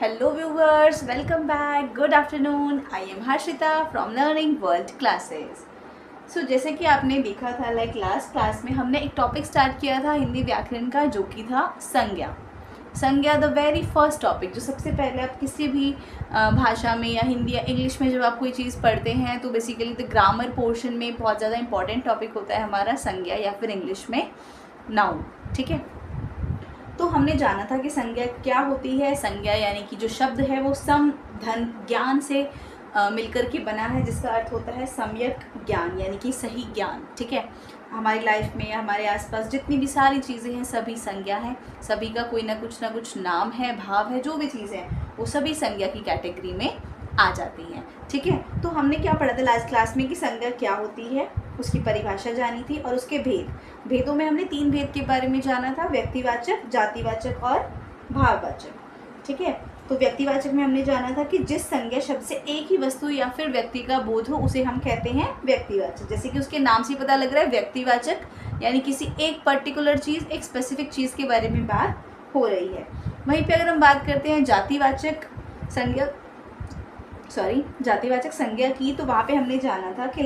Hello viewers, welcome back. Good afternoon. I am Harshita from Learning World Classes. So जैसे कि आपने देखा था लास्ट क्लास में हमने एक टॉपिक स्टार्ट किया था हिंदी व्याकरण का, जो कि था संज्ञा। संज्ञा द वेरी फर्स्ट टॉपिक, जो सबसे पहले आप किसी भी भाषा में या हिंदी या इंग्लिश में जब आप कोई चीज़ पढ़ते हैं तो बेसिकली द ग्रामर पोर्शन में बहुत ज़्यादा इंपॉर्टेंट टॉपिक होता है हमारा संज्ञा, या फिर इंग्लिश में नाउन। ठीक है, तो हमने जाना था कि संज्ञा क्या होती है। संज्ञा यानी कि जो शब्द है वो सम धन ज्ञान से मिलकर के बना है, जिसका अर्थ होता है सम्यक ज्ञान यानी कि सही ज्ञान। ठीक है, हमारी लाइफ में हमारे आसपास जितनी भी सारी चीज़ें हैं सभी संज्ञा हैं, सभी का कोई ना कुछ नाम है, भाव है, जो भी चीज़ है वो सभी संज्ञा की कैटेगरी में आ जाती हैं। ठीक है, तो हमने क्या पढ़ा था लास्ट क्लास में कि संज्ञा क्या होती है, उसकी परिभाषा जानी थी और उसके भेदों में हमने 3 भेद के बारे में जाना था, व्यक्तिवाचक, जातिवाचक और भाववाचक। ठीक है, तो व्यक्तिवाचक में हमने जाना था कि जिस संज्ञा शब्द से एक ही वस्तु या फिर व्यक्ति का बोध हो उसे हम कहते हैं व्यक्तिवाचक। जैसे कि उसके नाम से पता लग रहा है व्यक्तिवाचक यानी किसी एक पर्टिकुलर चीज़, एक स्पेसिफिक चीज़ के बारे में बात हो रही है। वहीं पे अगर हम बात करते हैं जातिवाचक संज्ञा की, तो वहाँ पे हमने जाना था कि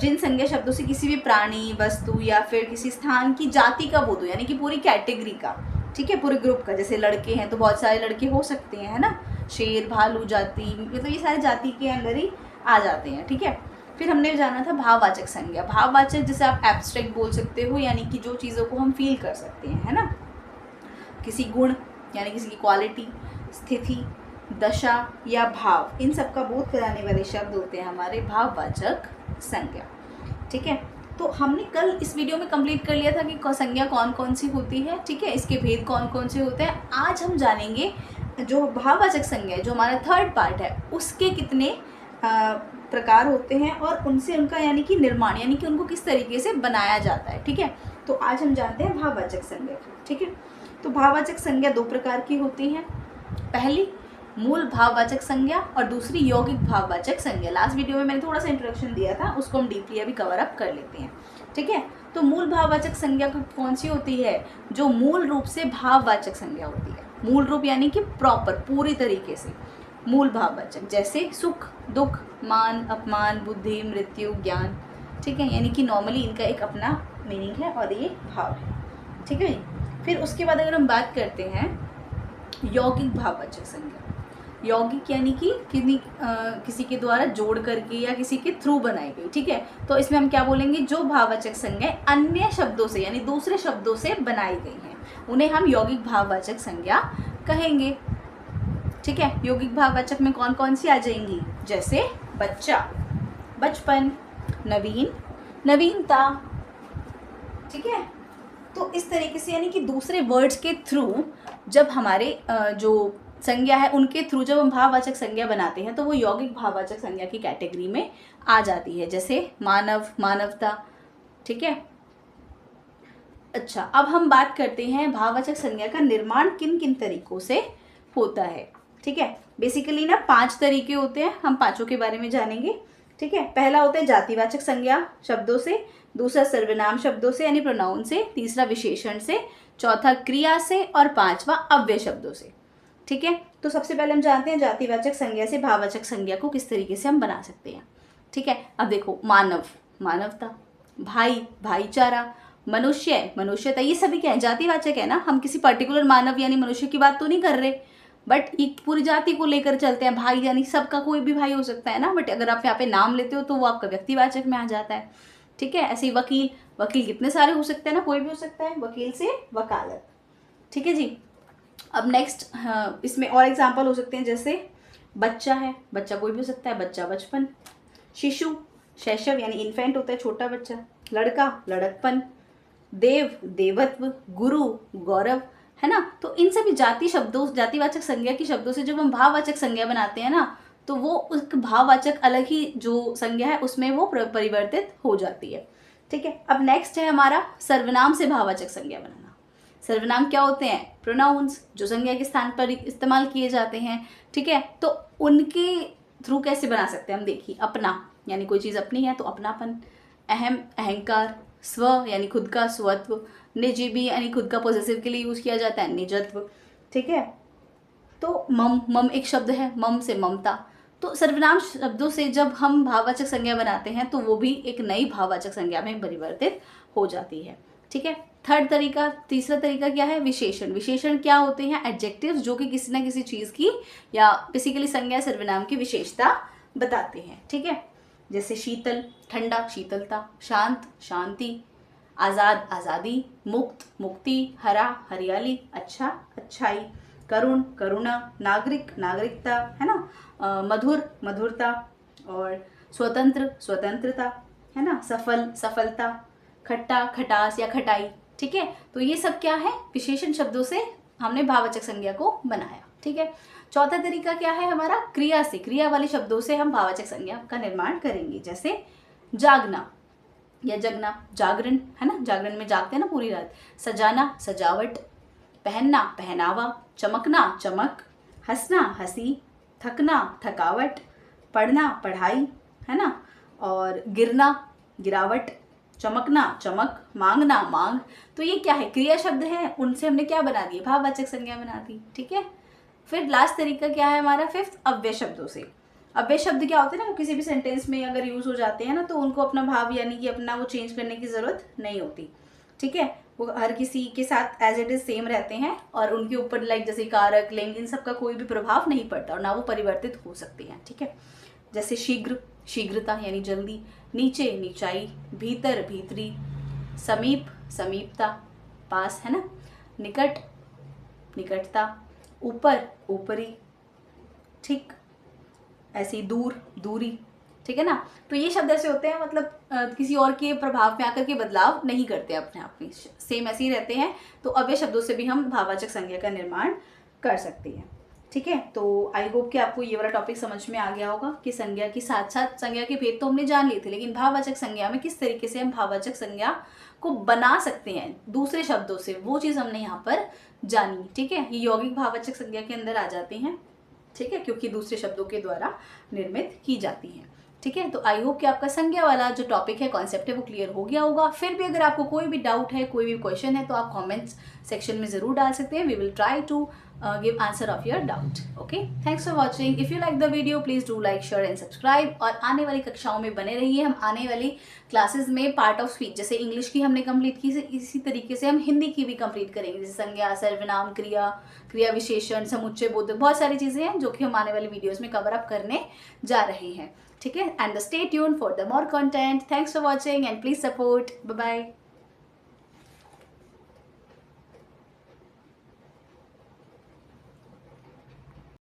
जिन संज्ञा शब्दों से किसी भी प्राणी, वस्तु या फिर किसी स्थान की जाति का बोध हो, यानी कि पूरी कैटेगरी का, ठीक है, पूरे ग्रुप का। जैसे लड़के हैं तो बहुत सारे लड़के हो सकते हैं, है ना, शेर, भालू जाति, तो ये सारे जाति के अंदर ही आ जाते हैं। ठीक है, फिर हमने जाना था भाववाचक संज्ञा। भाववाचक जिसे आप एब्स्ट्रैक्ट बोल सकते हो, यानी कि जो चीज़ों को हम फील कर सकते हैं, है ना, किसी गुण यानी किसी की क्वालिटी, स्थिति, दशा या भाव, इन सब का बोध कराने वाले शब्द होते हैं हमारे भाववाचक संज्ञा। ठीक है, तो हमने कल इस वीडियो में कंप्लीट कर लिया था कि संज्ञा कौन कौन सी होती है। ठीक है, इसके भेद कौन कौन से होते हैं। आज हम जानेंगे जो भाववाचक संज्ञा है, जो हमारा थर्ड पार्ट है, उसके कितने प्रकार होते हैं और उनसे उनका यानी कि निर्माण, यानी कि उनको किस तरीके से बनाया जाता है। ठीक है, तो आज हम जानते हैं भाववाचक संज्ञा को। ठीक है, तो भाववाचक संज्ञा 2 प्रकार की होती हैं। पहली मूल भाववाचक संज्ञा और दूसरी यौगिक भाववाचक संज्ञा। लास्ट वीडियो में मैंने थोड़ा सा इंट्रोडक्शन दिया था, उसको हम डीपली अभी कवर अप कर लेते हैं। ठीक है, तो मूल भाववाचक संज्ञा कौन सी होती है? जो मूल रूप से भाववाचक संज्ञा होती है। मूल रूप यानी कि प्रॉपर, पूरी तरीके से मूल भाववाचक, जैसे सुख, दुख, मान, अपमान, बुद्धि, मृत्यु, ज्ञान। ठीक है, यानी कि नॉर्मली इनका एक अपना मीनिंग है और ये भाव है। ठीक है, फिर उसके बाद अगर हम बात करते हैं यौगिक भाववाचक संज्ञा। यौगिक यानी कि किसी के द्वारा जोड़ करके या किसी के थ्रू बनाई गई। ठीक है, तो इसमें हम क्या बोलेंगे, जो भाववाचक संज्ञा अन्य शब्दों से यानी दूसरे शब्दों से बनाई गई हैं उन्हें हम यौगिक भाववाचक संज्ञा कहेंगे। ठीक है, यौगिक भाववाचक में कौन कौन सी आ जाएंगी? जैसे बच्चा, बचपन, नवीन, नवीनता। ठीक है, तो इस तरीके से यानी कि दूसरे वर्ड्स के थ्रू जब हमारे जो संज्ञा है उनके थ्रू जब हम भाववाचक संज्ञा बनाते हैं तो वो यौगिक भाववाचक संज्ञा की कैटेगरी में आ जाती है। जैसे मानव, मानवता। ठीक है, अच्छा, अब हम बात करते हैं भाववाचक संज्ञा का निर्माण किन किन तरीकों से होता है। ठीक है, बेसिकली ना 5 तरीके होते हैं, हम पांचों के बारे में जानेंगे। ठीक है, पहला होता है जातिवाचक संज्ञा शब्दों से, दूसरा सर्वनाम शब्दों से यानी प्रोनाउन से, तीसरा विशेषण से, चौथा क्रिया से और पांचवा अव्यय शब्दों से। ठीक है, तो सबसे पहले हम जानते हैं जातिवाचक संज्ञा से भाववाचक संज्ञा को किस तरीके से हम बना सकते हैं। ठीक है, अब देखो, मानव, मानवता, भाई, भाईचारा, मनुष्य, मनुष्यता, ये सभी क्या है? जातिवाचक है ना। हम किसी पर्टिकुलर मानव यानी मनुष्य की बात तो नहीं कर रहे, बट एक पूरी जाति को लेकर चलते हैं। भाई यानी सबका कोई भी भाई हो सकता है ना, बट अगर आप यहाँ पे नाम लेते हो तो वो आपका व्यक्तिवाचक में आ जाता है। ठीक है, ऐसे ही वकील, वकील कितने सारे हो सकते हैं ना, कोई भी हो सकता है, वकील से वकालत। ठीक है जी, अब नेक्स्ट, इसमें और एग्जाम्पल हो सकते हैं, जैसे बच्चा है, बच्चा कोई भी हो सकता है, बच्चा, बचपन, शिशु, शैशव यानी इन्फेंट होता है, छोटा बच्चा, लड़का, लड़कपन, देव, देवत्व, गुरु, गौरव, है ना। तो इन सभी जातिवाचक संज्ञा की शब्दों से जब हम भाववाचक संज्ञा बनाते हैं ना, तो वो उस भाववाचक अलग ही जो संज्ञा है उसमें वो परिवर्तित हो जाती है। ठीक है, अब नेक्स्ट है हमारा सर्वनाम से भाववाचक संज्ञा बनाना। सर्वनाम क्या होते हैं? प्रोनाउंस, जो संज्ञा के स्थान पर इस्तेमाल किए जाते हैं। ठीक है, तो उनके थ्रू कैसे बना सकते हैं हम? देखिए, अपना यानी कोई चीज़ अपनी है तो अपनापन, अहम, अहंकार, स्व यानी खुद का स्वत्व, निजी भी यानी खुद का पॉजिटिव के लिए यूज़ किया जाता है, निजत्व। ठीक है, तो मम, मम एक शब्द है, मम से ममता। तो सर्वनाम शब्दों से जब हम भाववाचक संज्ञा बनाते हैं तो वो भी एक नई भाववाचक संज्ञा में परिवर्तित हो जाती है। ठीक है। तीसरा तरीका क्या है? विशेषण। विशेषण क्या होते हैं? एडजेक्टिव्स, जो कि किसी ना किसी चीज की या बेसिकली संज्ञा सर्वनाम की विशेषता बताते हैं। ठीक है। जैसे शीतल, ठंडा, शीतलता, शांत, शांति, आजाद, आजादी, मुक्त, मुक्ति, हरा, हरियाली, अच्छा, अच्छाई, करुण, करुणा, नागरिक, नागरिकता, है ना, मधुर, मधुरता, और स्वतंत्र, स्वतंत्रता, है ना, सफल, सफलता, खट्टा, खटास या खटाई। ठीक है। तो ये सब क्या है? विशेषण शब्दों से हमने भाववाचक संज्ञा को बनाया। ठीक है। चौथा तरीका क्या है हमारा? क्रिया से, क्रिया वाले शब्दों से हम भाववाचक संज्ञा का निर्माण करेंगे। जैसे जागना या जगना, जागरण, है ना, जागरण में जागते हैं ना पूरी रात। सजाना, सजावट, पहनना, पहनावा, चमकना, चमक, हंसना, हंसी, थकना, थकावट, पढ़ना, पढ़ाई, है ना, और गिरना, गिरावट, चमकना, चमक, मांगना, मांग। तो ये क्या है? क्रिया शब्द है, उनसे हमने क्या बना दिए? भाववाचक संज्ञा बना दी। ठीक है। फिर लास्ट तरीका क्या है हमारा? फिफ्थ, अव्यय शब्दों से। अव्यय शब्द क्या होते हैं ना, वो किसी भी सेंटेंस में अगर यूज हो जाते हैं ना तो उनको अपना भाव यानी कि अपना वो चेंज करने की जरूरत नहीं होती। ठीक है। वो हर किसी के साथ एज इट इज सेम रहते हैं और उनके ऊपर लाइक जैसे कारक, लिंग, इन सब का कोई भी प्रभाव नहीं पड़ता और ना वो परिवर्तित हो सकते हैं। ठीक है। जैसे शीघ्र, शीघ्रता यानी जल्दी, नीचे, नीचाई, भीतर, भीतरी, समीप, समीपता, पास, है ना, निकट, निकटता, ऊपर, ऊपरी, ठीक, ऐसी दूर, दूरी। ठीक है ना। तो ये शब्द ऐसे होते हैं मतलब किसी और के प्रभाव में आकर के बदलाव नहीं करते अपने आप में, सेम ऐसे ही रहते हैं। तो अव्यय शब्दों से भी हम भाववाचक संज्ञा का निर्माण कर सकते हैं। ठीक है। तो आई होप कि आपको ये वाला टॉपिक समझ में आ गया होगा कि संज्ञा के साथ साथ संज्ञा के भेद तो हमने जान लिए थे, लेकिन भाववाचक संज्ञा में किस तरीके से हम भाववाचक संज्ञा को बना सकते हैं दूसरे शब्दों से, वो चीज़ हमने यहाँ पर जानी। ठीक है। ये यौगिक भाववाचक संज्ञा के अंदर आ जाते हैं। ठीक है। क्योंकि दूसरे शब्दों के द्वारा निर्मित की जाती हैं। ठीक है। तो आई होप कि आपका संज्ञा वाला जो टॉपिक है, कॉन्सेप्ट है, वो क्लियर हो गया होगा। फिर भी अगर आपको कोई भी डाउट है, कोई भी क्वेश्चन है, तो आप कमेंट्स सेक्शन में जरूर डाल सकते हैं। We will try to give answer of your doubt. Okay, thanks for watching. If you like the video please do like, share and subscribe. और आने वाली कक्षाओं में बने रहिए। हम आने वाली क्लासेस में पार्ट ऑफ स्पीच, जैसे इंग्लिश की हमने कंप्लीट की, इसी तरीके से हम हिंदी की भी कंप्लीट करेंगे। जैसे संज्ञा, सर्वनाम, क्रिया, क्रिया विशेषण, समुच्चय, बोधक, बहुत सारी चीजें हैं जो कि हम आने वाली वीडियोज में कवर अप करने जा रहे हैं। ठीक है। And stay tuned for the more content. Thanks for watching and please support. Bye bye.